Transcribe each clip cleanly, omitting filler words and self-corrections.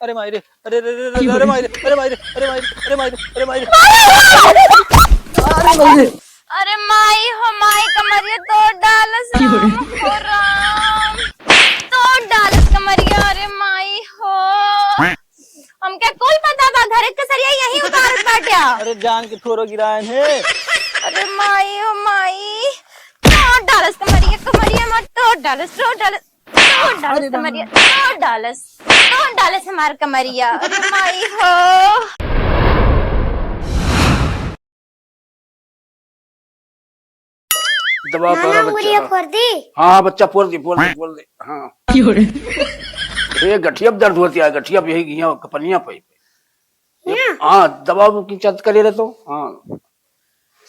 अरे मायरे, अरे रे रे रे, अरे मायरे, अरे मायरे, अरे मायरे, अरे मायरे, अरे मायरे, अरे मायरे। अरे माई हो माई कमरिया तोड़ डालस राम हो राम तोड़ डालस कमरिया। अरे माई हो हमके कुल पता था घर के सरिया यही उतारत बाट्या। अरे जान के थोरो गिराए है। अरे माई हो माई तोड़ डालस कमरिया कमरिया मत तोड़ डालस कमरिया तोड़ डालस हमार कमरिया। अरे माई हो दबा नाना बच्चा। मुड़िया फोड़ दी। हाँ बच्चा फोड़ दे हाँ। ये गठिया में दर्द होती है, गठिया पे यही कपनिया पे। हाँ दबाव की चत करे रहे तो हाँ।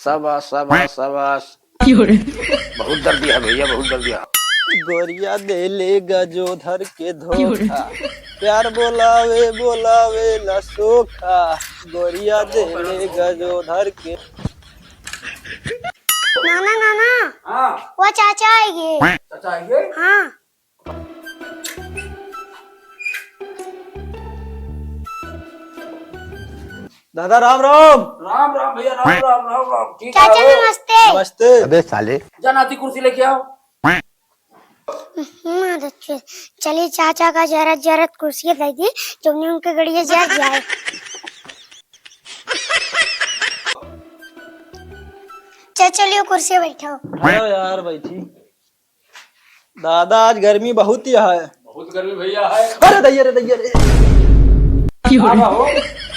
शाबाश शाबाश शाबाश। बहुत दर्द है भैया, बहुत दर्द है। गोरिया दे ले गजोधर के धोखा, प्यार बोलावे बोलावे ला सोखा। गोरिया दे ले गजोधर के। नाना नाना हाँ वो चाचा आएंगे। चाचा आएंगे। हाँ दादा राम राम। राम राम भैया, राम राम राम राम। ठीक चाचा है नमस्ते। नमस्ते। अबे साले जनाती कुर्सी लेके आओ। चलिए चाचा का जरत जरत कुर्सी दे दी जो उनके गड़िया जर जाए। चलिए कुर्सी बैठो। अरे यार बैठी। दादा आज गर्मी बहुत ही है। बहुत गर्मी भैया है। अरे दैया रे दैया रे। हो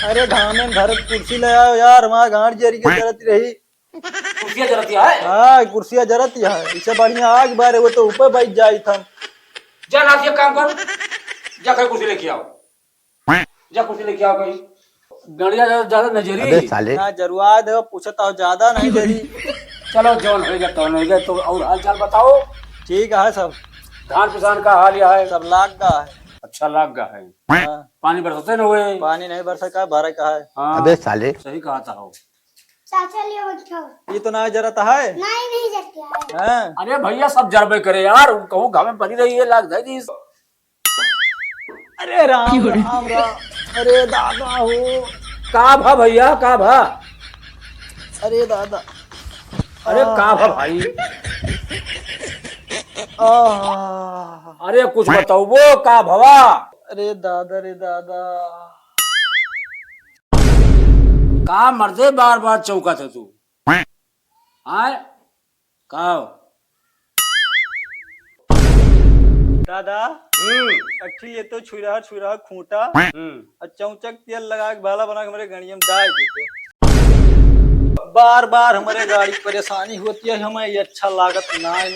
अरे घामे में घर कुर्सी ले आओ यार, हमारा गांड जरी के जरत रही। कुर्सियाँ जरती है। हाँ कुर्सियाँ जरत ही है, इससे बढ़िया आग बारे वो तो ऊपर बैठ जाई था। जा नाथ ये काम कर, जा कहीं कुर्सी लेके आओ, जा कुर्सी लेके आओ कहीं। गाड़िया ज्यादा नजरी। अबे साले ना जरूरत है, पूछता हो ज्यादा नहीं दे दी। चलो जौन हो गया तौन हो गया। तो और हाल चाल बताओ। ठीक है सब, धान किसान का हाल यह है। सब लाग का है। अच्छा लाग गा है। हाँ, पानी बरसते न हुए। पानी नहीं बरसा का भरे का है। हाँ अबे साले सही कहा था हो। चाचा लिए बैठो। ये तो ना जरत है। नहीं जरती है। हाँ? अरे भैया सब जरबे करे यार, कहूँ घाव में पड़ी रही है लाग जाए। अरे राम राम राम। अरे दादा हो। का भा भैया का भा। अरे दादा। अरे का भा भाई। अरे कुछ बताओ वो का भवा। अरे दादा रे दादा। का मर्दे बार बार चौका थे तू। आए का दादा अठी ये तो छुरा खूंटा और चौचक तेल लगा के भाला बना के मेरे गड़िया में डाल देते। बार बार हमारे गाड़ी परेशानी होती है, हमें ये अच्छा लागत ना है।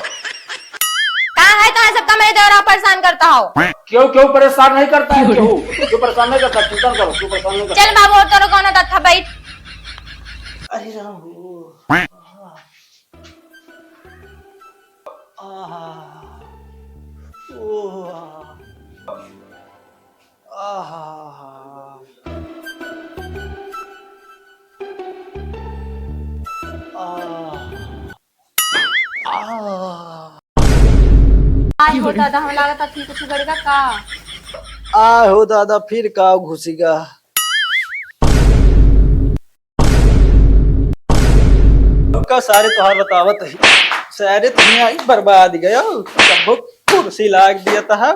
कहाँ सबका मेरे देवरा परेशान करता हो। क्यों क्यों परेशान नहीं करता है। क्यों परेशान नहीं करता, चिंता करो क्यों परेशान नहीं करता। चल बाबू तेरे कौन था बैठ। अरे राम हो। आहा। ओह। आहा। आज हो दादा हम लागत था कुछ गड़ेगा का। आ हो दादा फिर का घुसेगा। का सारे तोहार बतावत है, सारे दुनिया ही बर्बाद गया। सब कुर्सी लाग दिया था,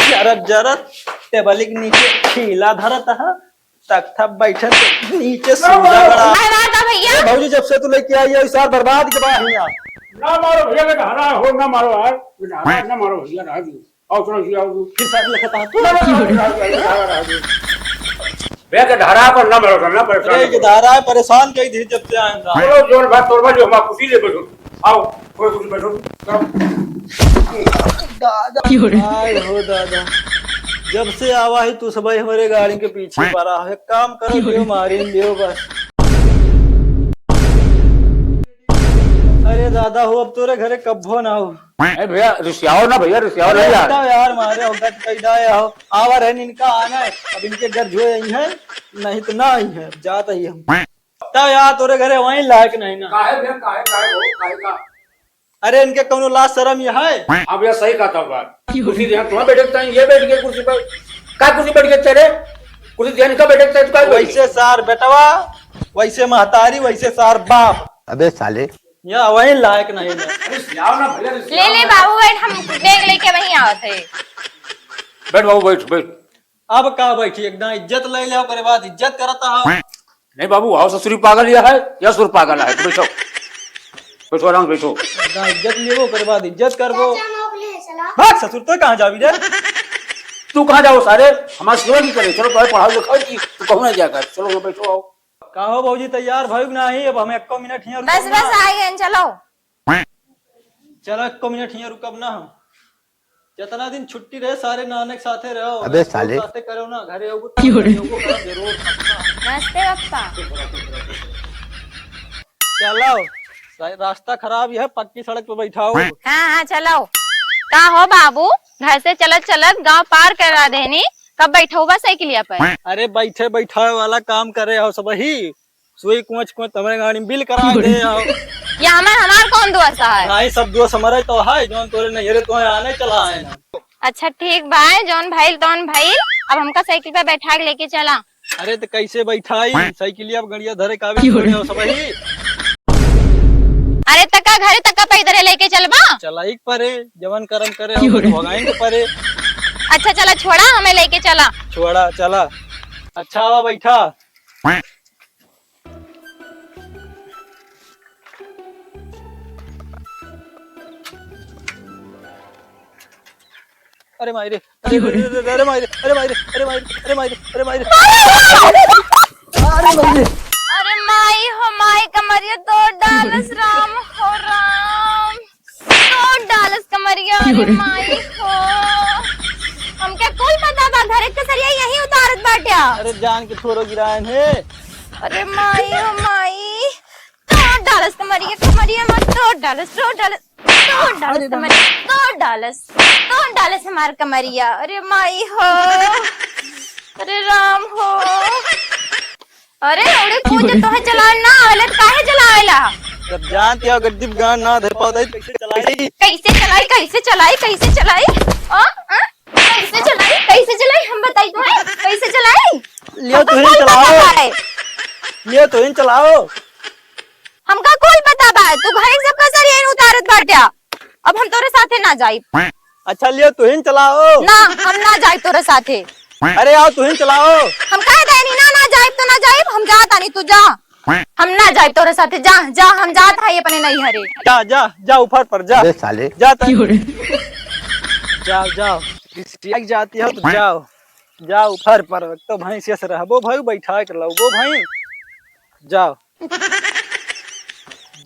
जरत जरत टेबल के नीचे खीला धरत है, तख्ता बैठे नीचे सूजा बड़ा। भैया भौजी जब से तू लेके आई है सार बर्बाद के बाद हिया। ना मारो भैया का धारा हो, ना मारो यार ना मारो भैया रहा दो। आओ चलो आओ फिर सार लिखता है भैया के धारा पर ना मारो ना अरे परेशान। ये धारा है, परेशान कई थी जब से आए था। चलो जोर बात तोड़ जो हम कुर्सी ले बैठो। आओ कोई कुर्सी बैठो। दादा आए हो दादा, जब से आवा ही तू सब हमारे गाड़ी के पीछे पड़ा है। काम करो लियो मारी लियो बस। अरे दादा हो अब तोरे घरे कब्बो ना हो। भैया रिसियाओ ना भैया रिसियाओ नहीं यार। यार मारे होगा कैदा हो आवा रहे इनका आना है। अब इनके घर जो यही है, नहीं तो ना ही है, जाता ही हम तब यार तोरे घरे वहीं लायक नहीं ना। काहे भैया काहे हो काहे का। अरे इनके कौनो लाज शरम ये है। अब यह सही कहा था बात। कुर्सी जहाँ तुम्हारा बैठे था ये बैठ गए कुर्सी पर। का कुर्सी बैठ गए तेरे कुर्सी ध्यान का बैठे थे का वैसे सार बेटवा, वैसे महतारी, वैसे सार बाप। अबे साले या वही लायक नहीं है। सियाओ ना भैया ले ले बाबू बैठ, हम बैग लेके वहीं आवत है। बैठ बाबू बैठ बैठ। अब का बैठी, एकदम इज्जत ले ले, ओकरे बाद इज्जत करता है। नहीं बाबू आओ ससुरी पागल या है या सुर पागल है, बैठो बैठो आराम से बैठो। एकदम इज्जत लेबो, ओकरे बाद इज्जत करबो। चाचा मोकले चला। भाग ससुर, तो कहाँ जाबी रे? तू कहाँ जाओ सारे हमारे सेवा की करे, चलो तुम्हारे पढ़ाओ लिखाओ की तू कहूँ ना जाकर, चलो यहाँ बैठो आओ। कहो भौजी तैयार भइल नहीं, अब हमें 1 मिनट हियां बस बस आ गए, चलो। चलो 1 मिनट हियां रुकब ना हम। जितना दिन छुट्टी रहे सारे नानक साथे रहो। अबे साले। साथे करो ना, घरे होगो जरूर। नमस्ते पप्पा। चलो, रास्ता खराब है, पक्की सड़क पे बैठाओ। हाँ हाँ चलो। का हो बाबू, घर से चलत चलत गांव पार करा देनी, कब बैठो बस साइकिलिया पर? अरे बैठे बैठा वाला काम करे हो सब ही। सुई कुछ तुम्हारे गाड़ी में बिल करा दे हो। या हमार कौन दोस्त है? नहीं सब दोस्त हमारे तो है, जोन तोरे नहीं रे तो आने चला है ना। अच्छा ठीक बा, जौन भाईल तौन भाईल, अब हमका साइकिल पे बैठा के लेके चला। अरे तो कैसे बैठाई साइकिलिया अब गड़िया धरे काबिल हो सब ही। अरे तका घरे तका पैदल लेके चलबा। चलाई परे, जवन कर्म करे हो भगाइन के परे। अच्छा चला छोड़ा, हमें लेके चला। छोड़ा चला। अच्छा हुआ बैठा। अरे मायरे, अरे मायरे, अरे मायरे, अरे मायरे, अरे मायरे, अरे मायरे, अरे मायरे, अरे मायरे। अरे माई हो माई, कमरिया तोड़ डालस, राम हो राम, तोड़ डालस कमरिया। अरे माई हो, हमके कुल पता था, घरे के सरिया यही उतारत बाटिया। अरे जान के थोड़ो गिरायन है। अरे माई हो माई, तोड़ डालस कमरिया, कमरिया मत तोड़ डालस, तोड़ डालस, तोड़ डालस कमरिया, तोड़ डालस, तोड़ डालस हमार कमरिया। अरे माई हो, अरे राम हो। अरे उड़े कूद तो है, चला ना आवेला काहे चलावेला? जब जानती हो गद्दीप गान ना धर पाओ कैसे चलाई? कैसे चलाई, कैसे चलाई, कैसे चलाई? कैसे चलाई, कैसे चलाई, हम बताई तुम्हें कैसे चलाई? लियो तो ही चलाओ, लियो तो ही चलाओ। हमका कोई पता बा, तू घरे सबका सरिया उतारत बाटिया। अब हम तोरे साथे ना जाई। अच्छा लियो तो ही चलाओ। ना हम ना जाई तोरे साथे। अरे आओ तो ही चलाओ। हम कह देनी ना, ना जाई तो ना जाई, हम जात आनी, तू जा। हम ना जाई तोरे साथे, जा जा, हम जात है अपने नहीं हरे। जा जा जा, ऊपर पर जा। अबे साले जाता जाओ जाओ, किसी जाती हो तो जाओ जाओ ऊपर पर। तो भैंस से रहबो भाई, बैठा के लगो भाई। जाओ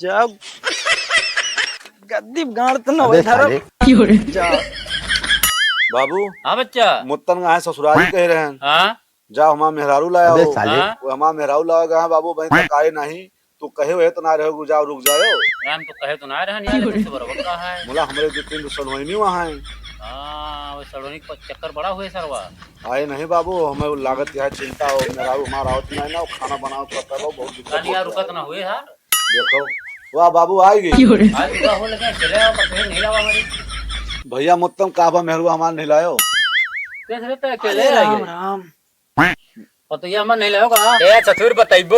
जाओ, गद्दी गाड़ तो न अबे धरो। साले जाओ। बाबू हाँ बच्चा। मुत्तन गाय ससुराली कह रहे हैं। हाँ जाओ हमारा मेहरारू लाया अबे हो। साले वो हमारा मेहरारू लाया गया बाबू, वहीं तक आए नहीं। तू कहे हुए तो ना रहो, जाओ रुक जाओ। हम तो कहे तो ना रहन यार, लेकिन से बराबर का है। बोला हमारे 2-3 सलवैनी वहाँ है। हां वो सड़ोनी को चक्कर बड़ा हुए सरवा। आए नहीं बाबू, हमें लागत क्या है, चिंता हो। मेहरारू हमारा आवत नहीं ना, खाना बनाओ करता रहो, बहुत दिक्कत कालिया होती रुकत है। ना हुए यार। देखो वाह बाबू आएगी। आज रुका हो लगे चले आओ, पर नहीं लावा हमारी। भैया मुत्तम काबा मेहरू हमारा नहीं लायो। कैसे रहता है अकेले अरे राम आइए। राम। और तो ये हमार नहीं लाओगा। ए चतुर बताइबो।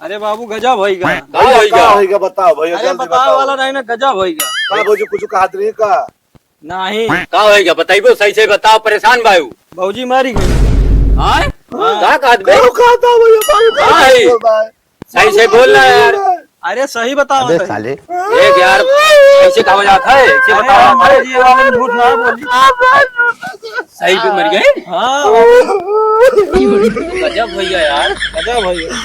अरे बाबू गजब होइगा। क्या होगा बताओ भैया, अरे जल्दी बताओ वाला बताओ। नहीं ना, गजब होइगा। का भौजी कुछ कहा नहीं का? नहीं का होएगा बताइबो, सही से बताओ, परेशान बायू। भौजी मारी गई। हां हाँ। का कहत बे, कहो खाता भैया हाँ। सही से बोलना यार। अरे सही बताओ। अबे सही। साले एक यार कैसे कहा जाता है, ऐसे अरे बताओ। हमारे जी वाले ने झूठ ना बोली। सही पे मर गए। हाँ गजब भैया यार। गजब होइगा।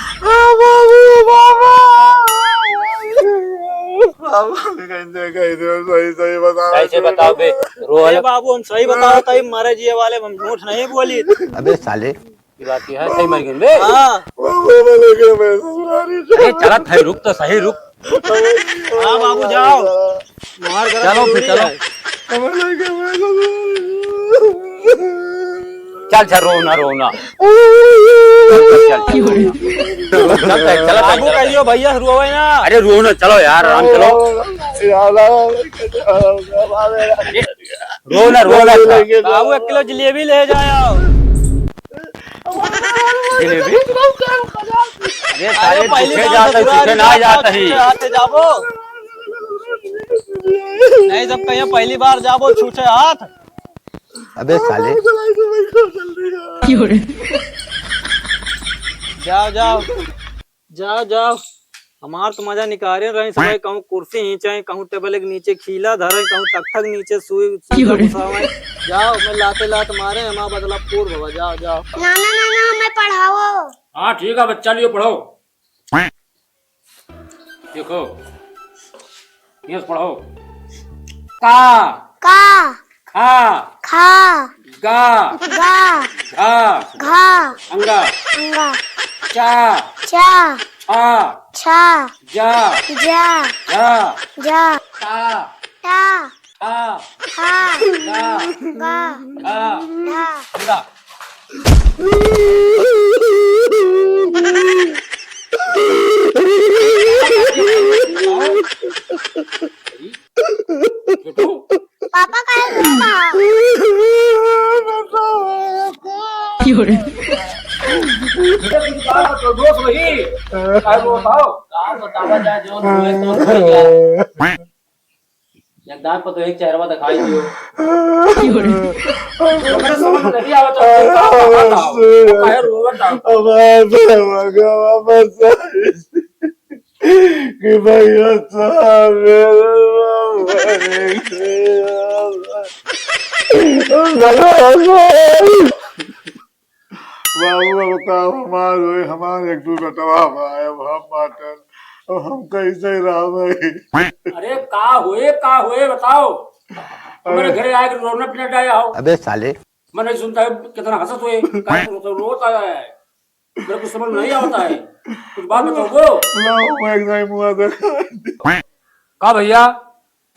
सही सही बताओ। सही से बताओ बे, अरे रोहल बाबू हम सही बताओ, तभी मारे जी वाले हम झूठ नहीं बोली। अबे साले की बात है, सही मर गए बे। हाँ अरे चला था, रुक तो सही रुक। हाँ बाबू जाओ, मार चलो फिर चलो। चल चल रोना रोना। चल बाबू कहियो भैया रोवे ना। अरे रोना, चलो यार आराम चलो। रोना रोना। बाबू 1 किलो जलेबी ले जाओ। जलेबी अरे अरे साले पहली छूछे बार जाता है, ससुराल छूछे ना जाओ, जाता ही छूछे हाथ से जाबो नहीं, जब कहिए पहली बार जाबो छूछे हाथ। अबे साले जाओ जाओ जाओ जाओ, हमार तो मजा निकाले रहे सब, कहूँ कुर्सी नीचे, कहूँ टेबल के नीचे खीला धरे, कहूँ तख्तक नीचे सुई घुसावे। जाओ मैं लाते लात मारे हमारा बदला पूर्व भवा। जाओ जाओ ना मैं पढ़ाओ। हाँ ठीक है बच्चा, लियो पढ़ो। देखो ये पढ़ो। का का खा खा गा गा घा घा अंगा अंगा चा चा छा छा जा जा झा जा ता टा था खा गा गा घा ढा अंगा। पापा काय दोस्त वही काय बताओ। दांत पर तो एक चेहरा दिखाई दियो। मेरे समझ में नहीं आवत काहे रोवत कि भैया साहब बाबू बताओ, हमारे एक दो बेटवा आए हम माटन, और हम कैसे रह भाई। अरे का हुए बताओ। हमारे घरे आए रोना पिट आया हो। अबे साले मैं नहीं सुनता है कितना हंसत हुए, रोता है, मेरे को समझ नहीं आता है, कुछ बात बताओ। मैं एकदम मुआ देखा का भैया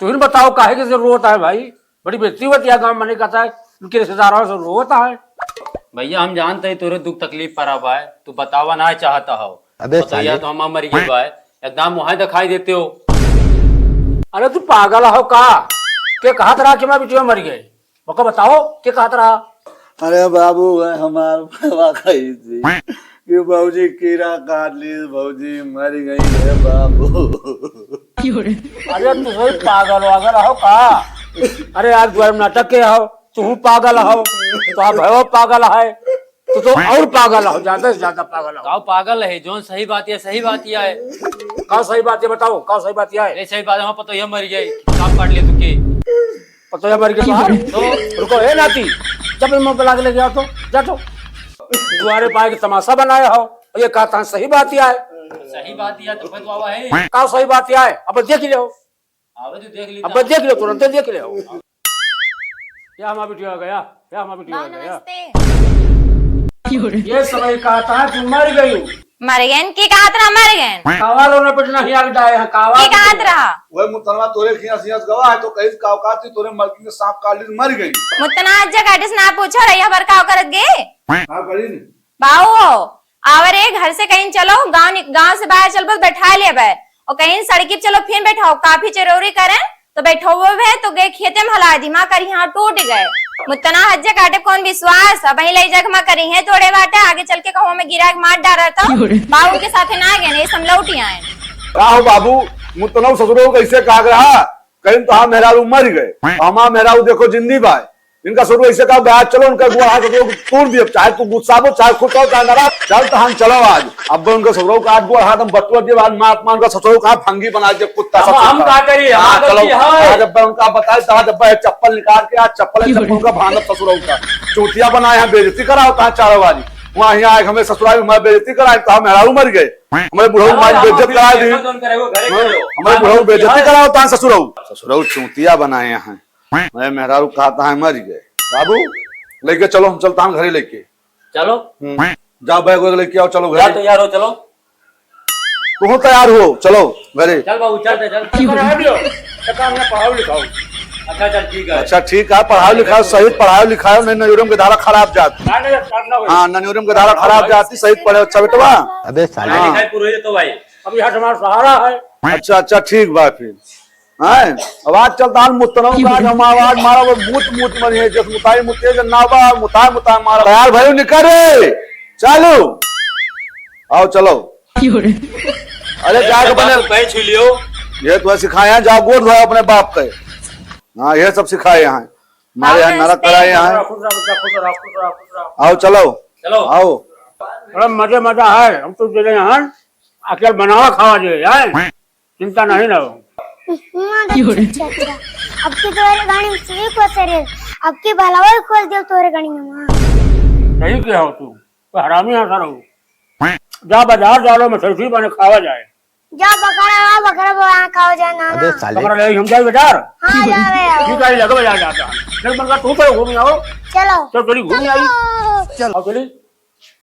तुम बताओ काहे के रोता है भाई, बड़ी बेइज्जती होती है गांव में, कहता है उनके रिश्तेदारों से रोता है। भैया हम जानते हैं तुरे दुख तकलीफ पर अब है, तू बतावा ना चाहता हो। अबे भैया तो हम मर गए भाई, एकदम वहां दिखाई देते हो। अरे तू पागल हो का, के कहा तरह कि मैं बिटिया मर गए, मौका बताओ के कहा तरह। अरे बाबू हमार बाबा कही थी कि भौजी कीड़ा काट ली, भौजी मर गई है बाबू। अरे तू सही पागल वागल हो का। अरे आज द्वार नाटक के हो, तू पागल हो, तो आप हो पागल है, तो और पागल हो, ज्यादा से ज्यादा पागल हो। गाँव पागल है, जो सही बात है सही बात यह है। का सही बात है बताओ, का सही बात यह है। सही बात है, पता ये मर गए, काम काट ले तुके पता है मर गए तो रुको ए नाती, जब मैं बुला के ले गया तो जा तो द्वारे पाए के तमाशा बनाया हो, ये कहता है सही बात यह है। सही बात दिया तो फिर बाबा है। का सही बात यह है, अब देख ले, आवे तो देख ली अब देख ले, तुरंत देख ले। क्या हमारा बिटिया आ गया, क्या हमारा बिटिया आ गया। नमस्ते। ये समय कहता है तुम मर गई हो। मर गए की कहा तरह मर गए कावा रोना पिटना ही आग डाए हैं कावा। की कहा तरह वह मुतलवा तोरे खिया सियास गवा है तो कहीं कावका थी, तोरे मलकी ने सांप काट ली मर गई। मुतना जगह ना पूछो रही हबर का करत गे हाँ करी नहीं बाऊ आवरे घर से कहीं चलो, गांव से बाहर चल बस बैठा ले बे, और कहीं सड़की पे चलो फिर बैठाओ, काफी चरोरी करें तो बैठो वो है तो गए खेते में हला दी माँ करी यहाँ टूट गए। मुतना हज्जे काटे कौन विश्वास, अब वही ले जग करी है थोड़े बाटे आगे चल के कहो में गिरा मार डाल था बाबू के साथ ना गए नहीं सब लौटी आए। राहो बाबू मुतनव ससुरो कैसे काग रहा, कहीं तो हाँ मेहरारू मर गए, हमारा मेहरारू देखो जिंदी बाय, इनका शुरू ऐसे कहा बैठ चलो, उनका गुआ हाथ तोड़ दिया, चाहे तू गुस्सा हो चाहे खुश हो चाहे नाराज, चल तो हम चलो आज। अब उनका ससुरो का आज गुआ हाथ हम बटुआ दिए, आज महात्मा उनका ससुरो का फंगी बना दिया कुत्ता। हम क्या करिए, चलो आज अब उनका बताए तो आज अब चप्पल निकाल के, आज चप्पल का भान ससुरो का चूतिया बनाए हैं, बेइज्जती करा होता है चारों बारी, वहाँ यहाँ आए हमें ससुराल में बेइज्जती कराए, तो हम मेहरारू मर गए, हमारे बुढ़ऊ हमारी बेइज्जत करा दी, हमारे बुढ़ऊ बेइज्जती करा होता है ससुराल चूतिया बनाए हैं, मैं मेहरारू कहता है मर गए। बाबू लेके चलो, हम चलता हूँ घरे लेके चलो जाओ, बैग वैग लेके आओ, चलो जा घरे। तैयार हो चलो, तुम तैयार हो चलो घरे। चल बाबू चलते चल। पढ़ाओ लिखाओ। अच्छा चल ठीक है। अच्छा ठीक है, पढ़ाओ लिखाओ सही, पढ़ाओ लिखाओ, नहीं नयूरम की धारा खराब जाती, हाँ नयूरम की धारा खराब जाती, सही पढ़े अच्छा बेटवा। अबे साले लिखाई पूरे तो भाई अब यहाँ हमारा सहारा है। अच्छा अच्छा ठीक बा फिर हैं, आवाज चलता है मुतनव का, हम आवाज मारा वो मूत मूत मरी है, जब मुताई मुते जब नावा मुताई मुताई मारा, तैयार भाई निकल रे, चालू आओ चलो अरे जाके बने पैर छू लियो। ये तुम्हें सिखाए हैं, जाओ गोद धोए अपने बाप के। हाँ ये सब सिखाए यहाँ हमारे यहाँ नरक कराए यहाँ। आओ चलो चलो। आओ बड़ा मजा है। हम तो चले यहाँ अकेले बनावा खावा जो है, चिंता नहीं ना हो। अब की तोरे गाड़ी में सही को सरे अब की भलावा खोल दियो तोरे गाड़ी में मां। सही क्या हो तू तो हरामी है सारा। जा बाजार जा लो, मछली बने खावा जाए। जा बकरा वहाँ खाओ जाए नाना। बकरा ले हम जाए बाजार। हाँ जा रहे हो। ठीक है, लगे बाजार जाता है। फिर बनका तू तो घूम आओ। चलो चल चली घूम आई। चल चली।